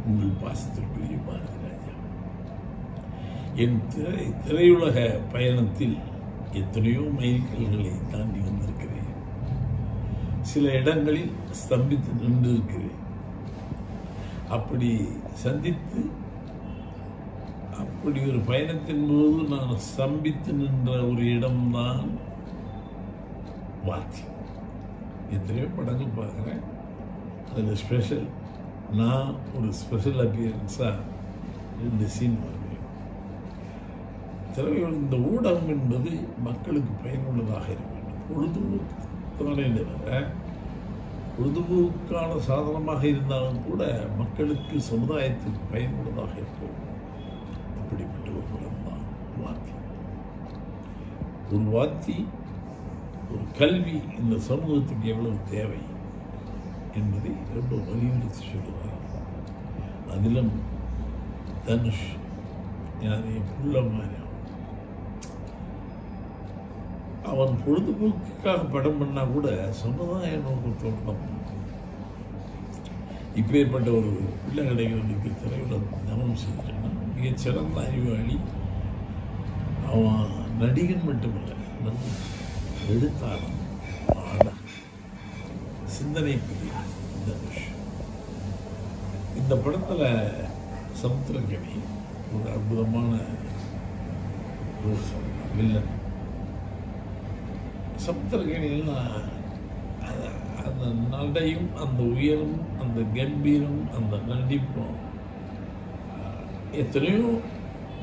உங்கள் பாசத்திற்குரிய பாரதி ராஜா. என் திரையுலக பயணத்தில் எத்தனையோ மைல்கல்களை தாண்டி வந்திருக்கிறேன். சில இடங்களில் ஸ்தம்பித்து நின்றிருக்கிறேன். அப்படி சந்தித்து அப்படி ஒரு பயணத்தின் போது நான் ஸ்தம்பித்து நின்ற ஒரு இடம்தான் வாத்தி. எத்தனையோ படங்கள் பார்க்குறேன். அதில் ஸ்பெஷல் நான் ஒரு ஸ்பெஷல் அப்பியரன்ஸாக 2 சீன் பார்க்குறேன். திரையுலக இந்த ஊடகம் என்பது மக்களுக்கு பயனுள்ளதாக இருக்க வேண்டும். பொழுதுபோக்கான தவிர பொழுதுபோக்கான சாதனமாக இருந்தாலும் கூட மக்களுக்கு சமுதாயத்துக்கு பயனுள்ளதாக இருக்கும். அப்படிப்பட்ட ஒரு படம் தான் வாத்தி. ஒரு வாத்தி, ஒரு கல்வி இந்த சமூகத்துக்கு எவ்வளவு தேவை என்பதை ரொம்ப வலியுறுத்தி சொல்லுவார். அதிலும் தனுஷ் யானை புள்ளமான அவன் பொழுதுபோக்குக்காக படம் பண்ணா கூட சமுதாய நோக்கத்தோடு தான். இப்பேற்பட்ட ஒரு பிள்ளை கடைகளுக்கு திரையுலகம் கவனம் செஞ்சான்னா மிகச்சிறந்த அறிவாளி. அவன் நடிகன் மட்டுமல்ல, எழுத்தாளன், பாடல், சிந்தனை புரிய தனுஷ். இந்த படத்துல சமுத்திரக்கனி ஒரு அற்புதமான வில்லன். சமுத்திரக்கனியெல்லாம் அந்த நடையும் அந்த உயரும் அந்த கம்பீரம் அந்த நடிப்பும் எத்தனையோ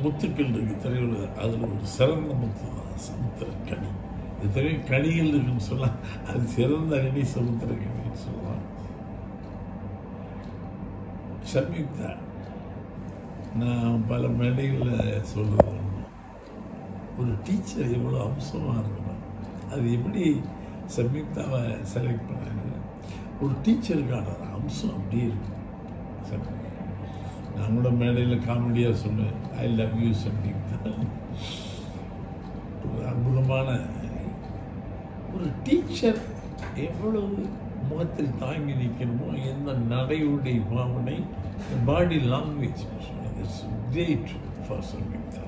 முத்துக்கள் இருக்கு திரையுலக. அதில் ஒரு சிறந்த முத்து தான் சமுத்திரக்கனி. எத்தனையோ கனிகள் இருக்குன்னு சொல்லலாம், அது சிறந்த கனி சமுத்திரக்கனின்னு சொல்லலாம். சம்யுக்தா நான் பல மேடைகளில் சொல்றது, ஒரு டீச்சர் எவ்வளோ அம்சமாக இருக்கணும். அது எப்படி சம்யுக்தாவை செலக்ட் பண்ணாங்க? ஒரு டீச்சருக்கான அம்சம் அப்படியே இருக்கும். நான் கூட மேடையில் காமெடியாக சொன்னேன், ஐ லவ் யூ சம்யுக்தா. ஒரு அற்புதமான ஒரு டீச்சர் எவ்வளவு முகத்தில் தாங்கி நிற்கணுமோ, எந்த நடையுடைய பாவனை, body language great for Samyuktha.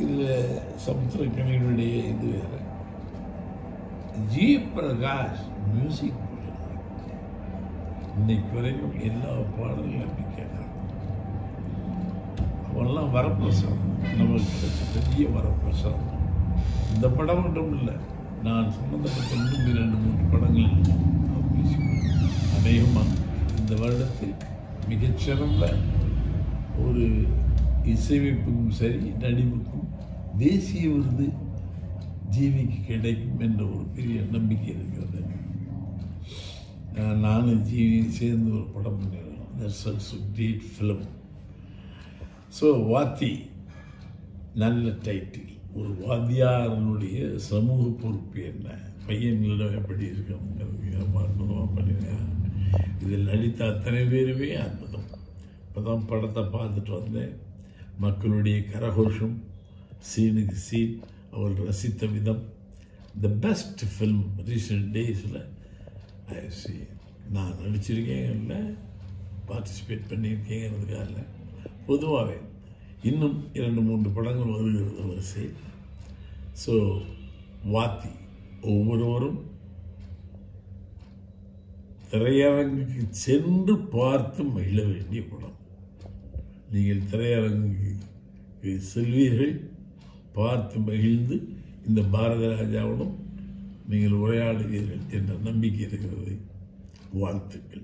இதில் சமுத்திரக்கனியினுடைய இது வேறு. ஜி பிரகாஷ் மியூசிக் இன்னைக்கு வரைக்கும் எல்லா பாடல்களும் அப்படி கேட்கறாங்க. அவெல்லாம் வரப்பிரசாதம், நமக்கு கிடைச்ச பெரிய வரப்பிரசாதம். இந்த படம் மட்டும் இல்லை, நான் சம்பந்தப்பட்ட இன்னும் 2-3 படங்கள் பேசிக்கொள்ளும். அநேகமாக இந்த வருடத்தில் மிகச்சிறந்த ஒரு இசையமைப்புக்கும் சரி நடிப்புக்கும் தேசிய விருது ஜீவிக்கு கிடைக்கும் என்ற ஒரு பெரிய நம்பிக்கை இருக்கிறது. நானும் ஜீவி சேர்ந்து ஒரு படம் பண்ணிடுறோம். That's also great film. So Vaathi நல்ல டைட்டில். ஒரு வாத்தியாரனுடைய சமூக பொறுப்பு என்ன, பையன்களிடம் எப்படி இருக்கணுங்கிறது ரொம்ப அற்புதமாக பண்ணிருக்கேன். இதில் நடித்த அத்தனை பேருமே அற்புதம். இப்போ தான் படத்தை பார்த்துட்டு வந்தேன். மக்களுடைய கரகோஷம், சீனுக்கு சீன், அவள் ரசித்த விதம், த பெஸ்ட் ஃபில்ம் ரீசெண்ட் டேஸில் நான் நடிச்சிருக்கேன், இல்லை பார்ட்டிசிபேட் பண்ணியிருக்கேங்கிறதுக்காக இல்லை, பொதுவாகவே இன்னும் 2-3 படங்கள் வருகிறது வரிசை. ஸோ வாத்தி ஒவ்வொருவரும் திரையரங்குக்கு சென்று பார்த்து மகிழ வேண்டிய படம். நீங்கள் திரையரங்குக்கு செல்வீர்கள், பார்த்து மகிழ்ந்து இந்த பாரத ராஜாவுடன் நீங்கள் உரையாடுவீர்கள் என்ற நம்பிக்கை இருக்கிறது. வாழ்த்துக்கள்.